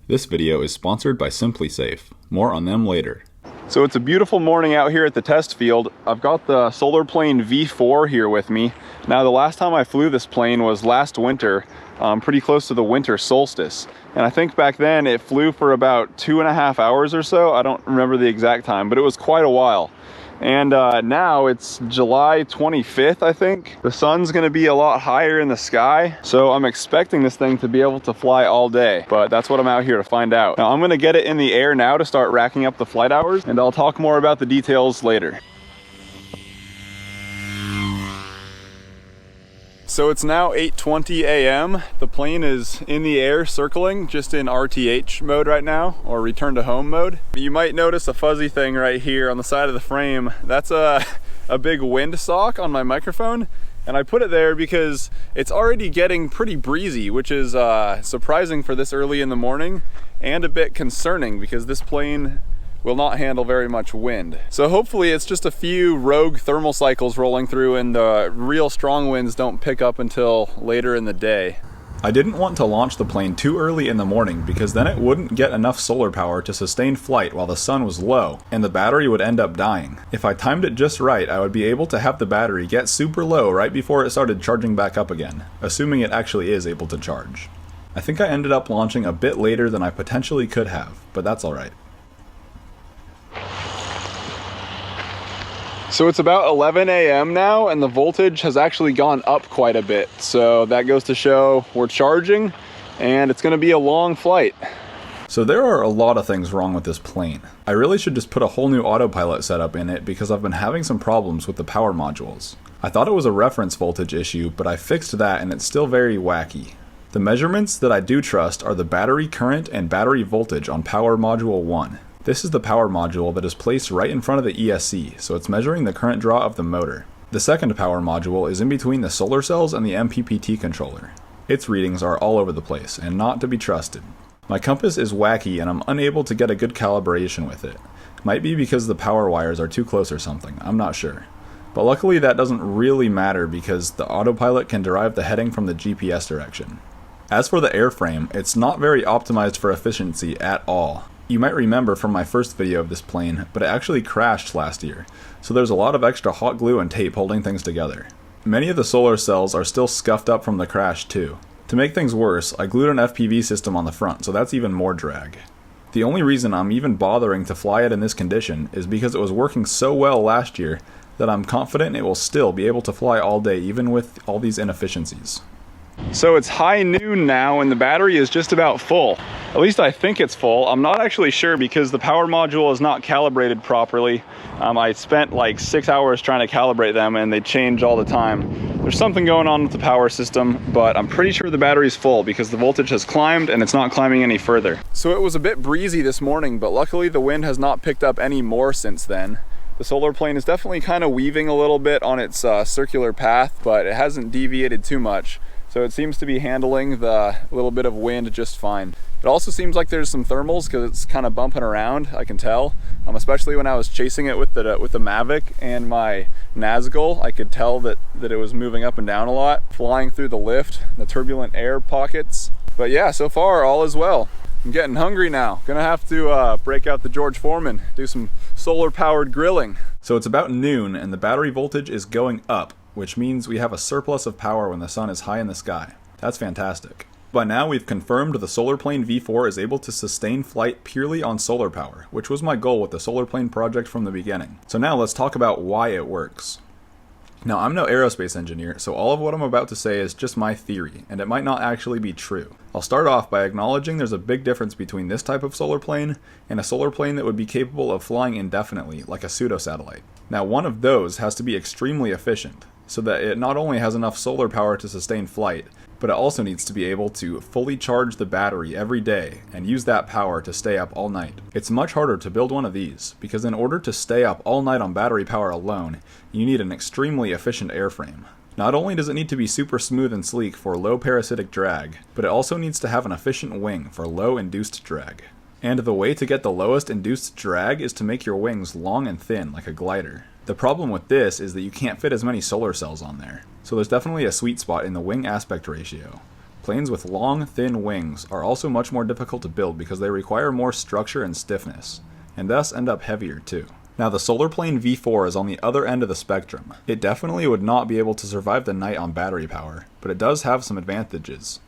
This video is sponsored by SimpliSafe. More on them later. So it's a beautiful morning out here at the test field. I've got the Solar Plane V4 here with me. Now, the last time I flew this plane was last winter, pretty close to the winter solstice. And I think back then it flew for about 2.5 hours or so. I don't remember the exact time, but it was quite a while. And now it's July 25th, I think. The sun's gonna be a lot higher in the sky, so I'm expecting this thing to be able to fly all day, but that's what I'm out here to find out. Now, I'm gonna get it in the air now to start racking up the flight hours, and I'll talk more about the details later. So it's now 8:20 a.m. The plane is in the air circling, just in RTH mode right now, or return to home mode. You might notice a fuzzy thing right here on the side of the frame. That's a big wind sock on my microphone, and I put it there because it's already getting pretty breezy, which is surprising for this early in the morning, and a bit concerning because this plane will not handle very much wind. So hopefully it's just a few rogue thermal cycles rolling through and the real strong winds don't pick up until later in the day. I didn't want to launch the plane too early in the morning because then it wouldn't get enough solar power to sustain flight while the sun was low, and the battery would end up dying. If I timed it just right, I would be able to have the battery get super low right before it started charging back up again, assuming it actually is able to charge. I think I ended up launching a bit later than I potentially could have, but that's alright. So it's about 11 a.m. now, and the voltage has actually gone up quite a bit. So that goes to show we're charging, and it's gonna be a long flight. So there are a lot of things wrong with this plane. I really should just put a whole new autopilot setup in it because I've been having some problems with the power modules. I thought it was a reference voltage issue, but I fixed that and it's still very wacky. The measurements that I do trust are the battery current and battery voltage on power module 1. This is the power module that is placed right in front of the ESC, so it's measuring the current draw of the motor. The second power module is in between the solar cells and the MPPT controller. Its readings are all over the place, and not to be trusted. My compass is wacky and I'm unable to get a good calibration with it. Might be because the power wires are too close or something, I'm not sure. But luckily that doesn't really matter because the autopilot can derive the heading from the GPS direction. As for the airframe, it's not very optimized for efficiency at all. You might remember from my first video of this plane, but it actually crashed last year, so there's a lot of extra hot glue and tape holding things together. Many of the solar cells are still scuffed up from the crash too. To make things worse, I glued an FPV system on the front, so that's even more drag. The only reason I'm even bothering to fly it in this condition is because it was working so well last year that I'm confident it will still be able to fly all day even with all these inefficiencies. So it's high noon now and the battery is just about full. At least I think it's full. I'm not actually sure because the power module is not calibrated properly. I spent like 6 hours trying to calibrate them and they change all the time. There's something going on with the power system, but I'm pretty sure the battery's full because the voltage has climbed and it's not climbing any further. So it was a bit breezy this morning, but luckily the wind has not picked up any more since then. The solar plane is definitely kind of weaving a little bit on its circular path, but it hasn't deviated too much. So it seems to be handling the little bit of wind just fine. It also seems like there's some thermals because it's kind of bumping around, I can tell. Especially when I was chasing it with the Mavic and my Nazgul, I could tell that it was moving up and down a lot, flying through the lift, the turbulent air pockets. But yeah, so far all is well. I'm getting hungry now. Gonna have to break out the George Foreman, do some solar powered grilling. So it's about noon and the battery voltage is going up, which means we have a surplus of power when the sun is high in the sky. That's fantastic. By now we've confirmed the Solar Plane V4 is able to sustain flight purely on solar power, which was my goal with the Solar Plane project from the beginning. So now let's talk about why it works. Now, I'm no aerospace engineer, so all of what I'm about to say is just my theory, and it might not actually be true. I'll start off by acknowledging there's a big difference between this type of solar plane and a solar plane that would be capable of flying indefinitely, like a pseudo-satellite. Now, one of those has to be extremely efficient, so that it not only has enough solar power to sustain flight, but it also needs to be able to fully charge the battery every day and use that power to stay up all night. It's much harder to build one of these, because in order to stay up all night on battery power alone, you need an extremely efficient airframe. Not only does it need to be super smooth and sleek for low parasitic drag, but it also needs to have an efficient wing for low induced drag. And the way to get the lowest induced drag is to make your wings long and thin like a glider. The problem with this is that you can't fit as many solar cells on there, so there's definitely a sweet spot in the wing aspect ratio. Planes with long, thin wings are also much more difficult to build because they require more structure and stiffness, and thus end up heavier too. Now the solar plane V4 is on the other end of the spectrum. It definitely would not be able to survive the night on battery power, but it does have some advantages.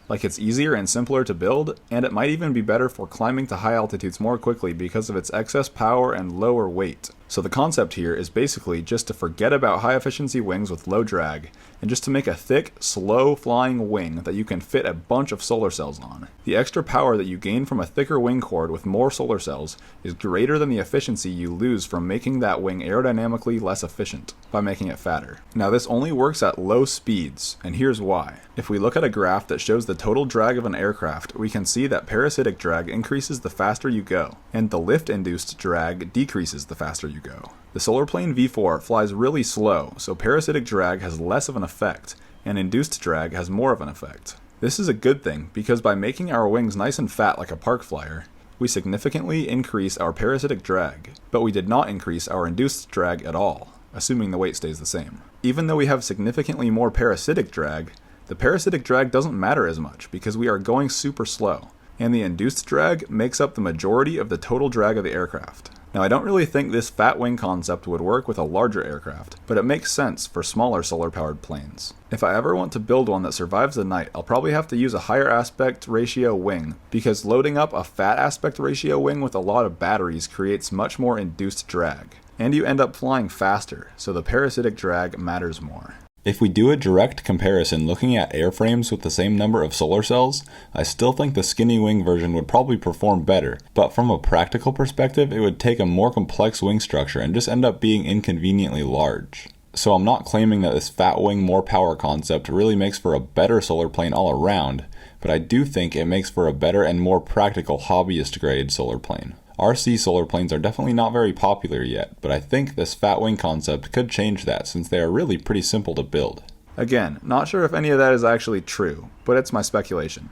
Like it's easier and simpler to build, and it might even be better for climbing to high altitudes more quickly because of its excess power and lower weight. So the concept here is basically just to forget about high efficiency wings with low drag, and just to make a thick, slow flying wing that you can fit a bunch of solar cells on. The extra power that you gain from a thicker wing chord with more solar cells is greater than the efficiency you lose from making that wing aerodynamically less efficient by making it fatter. Now this only works at low speeds, and here's why. If we look at a graph that shows the total drag of an aircraft, we can see that parasitic drag increases the faster you go, and the lift-induced drag decreases the faster you go. The solar plane V4 flies really slow, so parasitic drag has less of an effect, and induced drag has more of an effect. This is a good thing, because by making our wings nice and fat like a park flyer, we significantly increase our parasitic drag, but we did not increase our induced drag at all, assuming the weight stays the same. Even though we have significantly more parasitic drag, the parasitic drag doesn't matter as much because we are going super slow, and the induced drag makes up the majority of the total drag of the aircraft. Now I don't really think this fat wing concept would work with a larger aircraft, but it makes sense for smaller solar-powered planes. If I ever want to build one that survives the night, I'll probably have to use a higher aspect ratio wing, because loading up a fat aspect ratio wing with a lot of batteries creates much more induced drag. And you end up flying faster, so the parasitic drag matters more. If we do a direct comparison looking at airframes with the same number of solar cells, I still think the skinny wing version would probably perform better, but from a practical perspective, it would take a more complex wing structure and just end up being inconveniently large. So I'm not claiming that this fat wing more power concept really makes for a better solar plane all around, but I do think it makes for a better and more practical hobbyist grade solar plane. RC solar planes are definitely not very popular yet, but I think this fat wing concept could change that since they are really pretty simple to build. Again, not sure if any of that is actually true, but it's my speculation.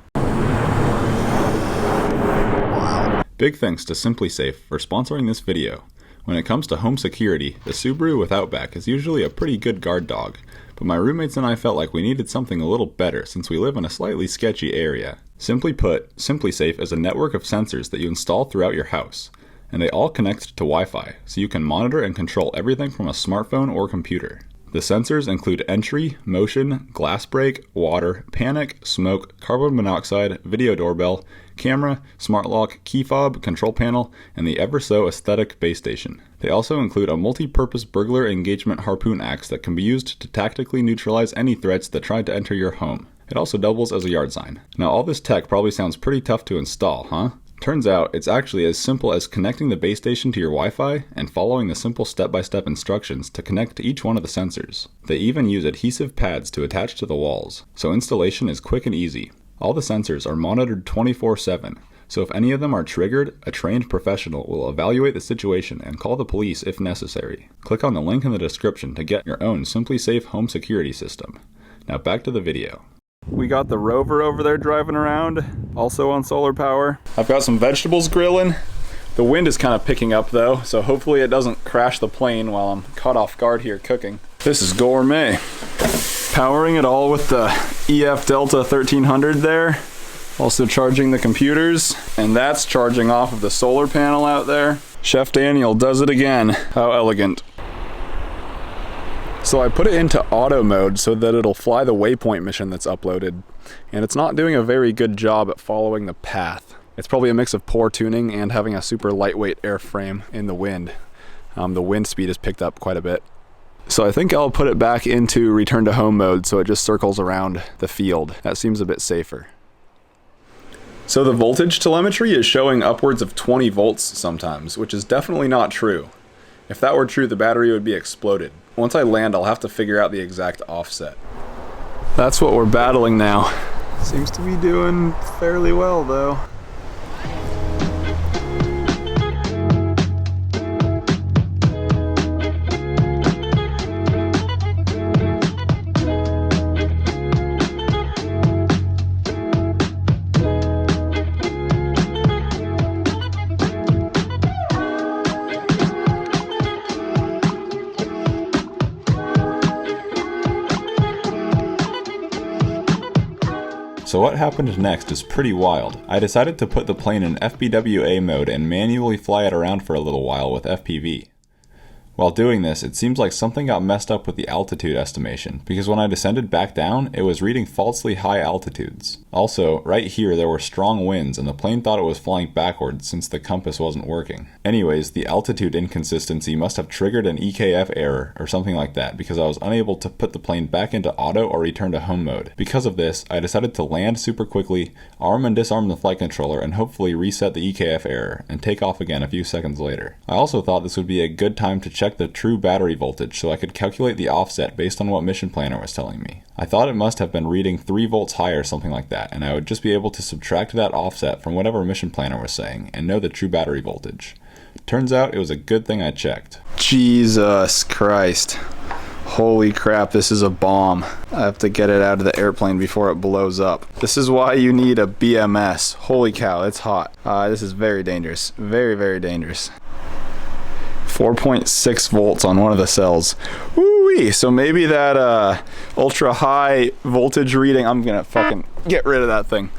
Big thanks to SimpliSafe for sponsoring this video. When it comes to home security, the Subaru with Outback is usually a pretty good guard dog, but my roommates and I felt like we needed something a little better since we live in a slightly sketchy area. Simply put, SimpliSafe is a network of sensors that you install throughout your house, and they all connect to Wi-Fi, so you can monitor and control everything from a smartphone or computer. The sensors include entry, motion, glass break, water, panic, smoke, carbon monoxide, video doorbell, camera, smart lock, key fob, control panel, and the ever-so aesthetic base station. They also include a multi-purpose burglar engagement harpoon axe that can be used to tactically neutralize any threats that try to enter your home. It also doubles as a yard sign. Now all this tech probably sounds pretty tough to install, huh? Turns out it's actually as simple as connecting the base station to your Wi-Fi and following the simple step-by-step instructions to connect to each one of the sensors. They even use adhesive pads to attach to the walls, so installation is quick and easy. All the sensors are monitored 24/7, so if any of them are triggered, a trained professional will evaluate the situation and call the police if necessary. Click on the link in the description to get your own SimpliSafe home security system. Now back to the video. We got the Rover over there driving around, also on solar power. I've got some vegetables grilling. The wind is kind of picking up though, so hopefully it doesn't crash the plane while I'm caught off guard here cooking. This is gourmet. Powering it all with the EF Delta 1300 there. Also charging the computers, and that's charging off of the solar panel out there. Chef Daniel does it again. How elegant. So I put it into auto mode so that it'll fly the waypoint mission that's uploaded, and it's not doing a very good job at following the path. It's probably a mix of poor tuning and having a super lightweight airframe in the wind. The wind speed has picked up quite a bit. So I think I'll put it back into return to home mode so it just circles around the field. That seems a bit safer. So the voltage telemetry is showing upwards of 20 volts sometimes, which is definitely not true. If that were true, the battery would be exploded. Once I land, I'll have to figure out the exact offset. That's what we're battling now. Seems to be doing fairly well though. So what happened next is pretty wild. I decided to put the plane in FBWA mode and manually fly it around for a little while with FPV. While doing this, it seems like something got messed up with the altitude estimation, because when I descended back down, it was reading falsely high altitudes. Also, right here there were strong winds and the plane thought it was flying backwards since the compass wasn't working. Anyways, the altitude inconsistency must have triggered an EKF error or something like that, because I was unable to put the plane back into auto or return to home mode. Because of this, I decided to land super quickly, arm and disarm the flight controller, and hopefully reset the EKF error, and take off again a few seconds later. I also thought this would be a good time to check the true battery voltage so I could calculate the offset based on what Mission Planner was telling me. I thought it must have been reading 3 volts higher or something like that, and I would just be able to subtract that offset from whatever Mission Planner was saying and know the true battery voltage. Turns out it was a good thing I checked. Jesus Christ. Holy crap, this is a bomb. I have to get it out of the airplane before it blows up. This is why you need a BMS. Holy cow, it's hot. This is very dangerous. Very, very dangerous. 4.6 volts on one of the cells. Woo-wee! So maybe that ultra high voltage reading, I'm gonna fucking get rid of that thing.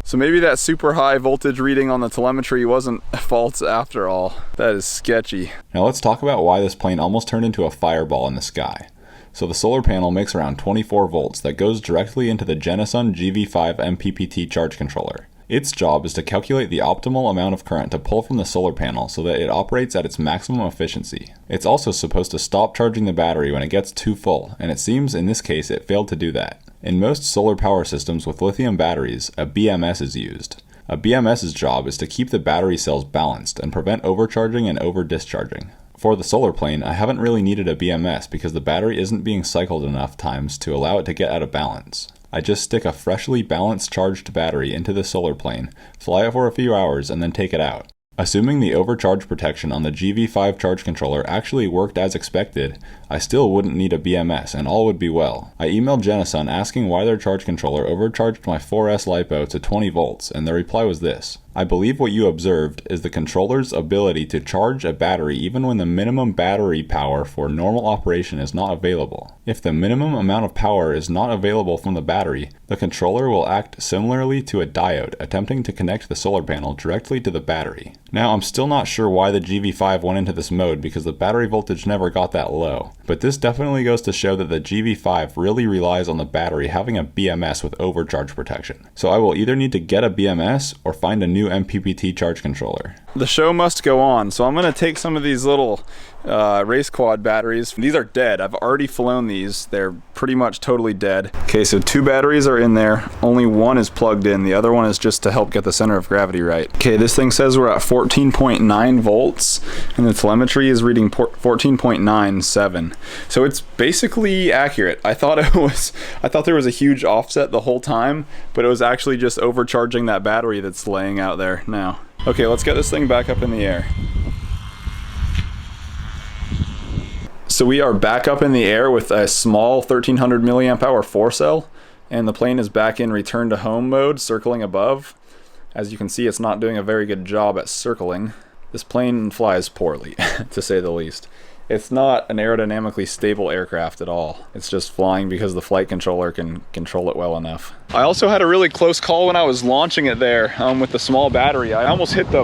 So maybe that super high voltage reading on the telemetry wasn't false after all. That is sketchy. Now let's talk about why this plane almost turned into a fireball in the sky. So the solar panel makes around 24 volts that goes directly into the Genasun GV5 MPPT charge controller. Its job is to calculate the optimal amount of current to pull from the solar panel so that it operates at its maximum efficiency. It's also supposed to stop charging the battery when it gets too full, and it seems in this case it failed to do that. In most solar power systems with lithium batteries, a BMS is used. A BMS's job is to keep the battery cells balanced and prevent overcharging and over-discharging. For the solar plane, I haven't really needed a BMS because the battery isn't being cycled enough times to allow it to get out of balance. I just stick a freshly balanced charged battery into the solar plane, fly it for a few hours, and then take it out. Assuming the overcharge protection on the GV5 charge controller actually worked as expected, I still wouldn't need a BMS and all would be well. I emailed Genasun asking why their charge controller overcharged my 4S LiPo to 20 volts, and their reply was this: I believe what you observed is the controller's ability to charge a battery even when the minimum battery power for normal operation is not available. If the minimum amount of power is not available from the battery, the controller will act similarly to a diode attempting to connect the solar panel directly to the battery. Now, I'm still not sure why the GV5 went into this mode because the battery voltage never got that low, but this definitely goes to show that the GV5 really relies on the battery having a BMS with overcharge protection. So I will either need to get a BMS or find a new MPPT charge controller. The show must go on, so I'm going to take some of these little race quad batteries. These are dead. I've already flown these. They're pretty much totally dead. Okay, so 2 batteries are in there. Only one is plugged in. The other one is just to help get the center of gravity right. Okay, this thing says we're at 14.9 volts, and the telemetry is reading 14.97. So it's basically accurate. I thought there was a huge offset the whole time, but it was actually just overcharging that battery that's laying out there now. Okay, let's get this thing back up in the air. So we are back up in the air with a small 1300 milliamp hour 4-cell, and the plane is back in return to home mode, circling above. As you can see, it's not doing a very good job at circling. This plane flies poorly, to say the least. It's not an aerodynamically stable aircraft at all. It's just flying because the flight controller can control it well enough. I also had a really close call when I was launching it there with the small battery. I almost hit the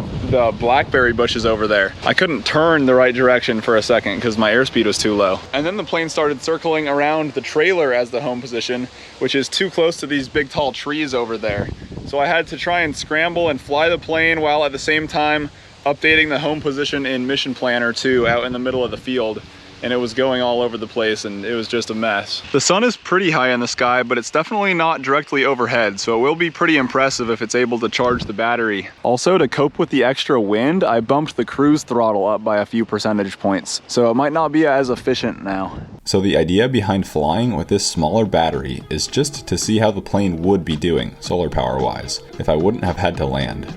blackberry bushes over there. I couldn't turn the right direction for a second because my airspeed was too low. And then the plane started circling around the trailer as the home position, which is too close to these big tall trees over there. So I had to try and scramble and fly the plane while at the same time updating the home position in Mission Planner too, out in the middle of the field, and it was going all over the place and it was just a mess. The sun is pretty high in the sky, but it's definitely not directly overhead, so it will be pretty impressive if it's able to charge the battery. Also, to cope with the extra wind, I bumped the cruise throttle up by a few percentage points, so it might not be as efficient now. So the idea behind flying with this smaller battery is just to see how the plane would be doing, solar power wise, if I wouldn't have had to land.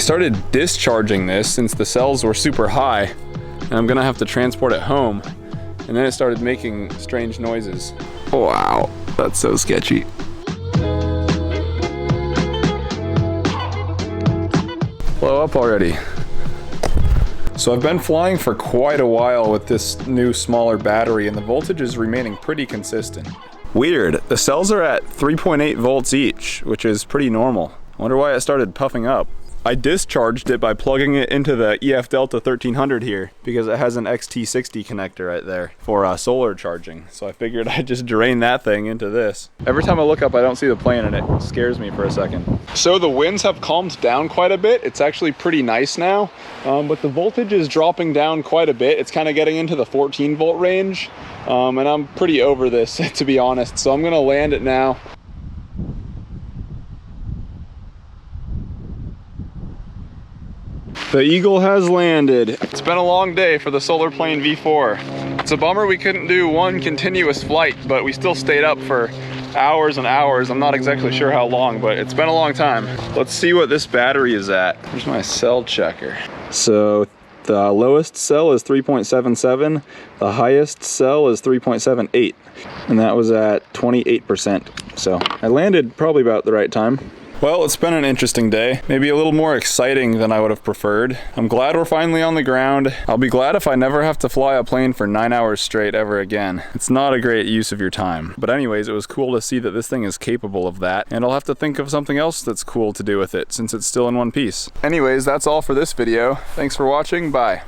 started discharging this since the cells were super high, and I'm gonna have to transport it home. And then it started making strange noises. Wow, that's so sketchy. Blow up already. So I've been flying for quite a while with this new smaller battery, and the voltage is remaining pretty consistent. Weird, the cells are at 3.8 volts each, which is pretty normal. I wonder why it started puffing up. I discharged it by plugging it into the EF Delta 1300 here because it has an XT60 connector right there for solar charging. So I figured I'd just drain that thing into this. Every time I look up, I don't see the plane and it scares me for a second. So the winds have calmed down quite a bit. It's actually pretty nice now, but the voltage is dropping down quite a bit. It's kind of getting into the 14 volt range, and I'm pretty over this, to be honest. So I'm gonna land it now. The Eagle has landed. It's been a long day for the Solar Plane V4. It's a bummer we couldn't do one continuous flight, but we still stayed up for hours and hours. I'm not exactly sure how long, but it's been a long time. Let's see what this battery is at. Here's my cell checker. So the lowest cell is 3.77. The highest cell is 3.78. And that was at 28%. So I landed probably about the right time. Well, it's been an interesting day. Maybe a little more exciting than I would have preferred. I'm glad we're finally on the ground. I'll be glad if I never have to fly a plane for 9 hours straight ever again. It's not a great use of your time. But anyways, it was cool to see that this thing is capable of that, and I'll have to think of something else that's cool to do with it since it's still in one piece. Anyways, that's all for this video. Thanks for watching. Bye.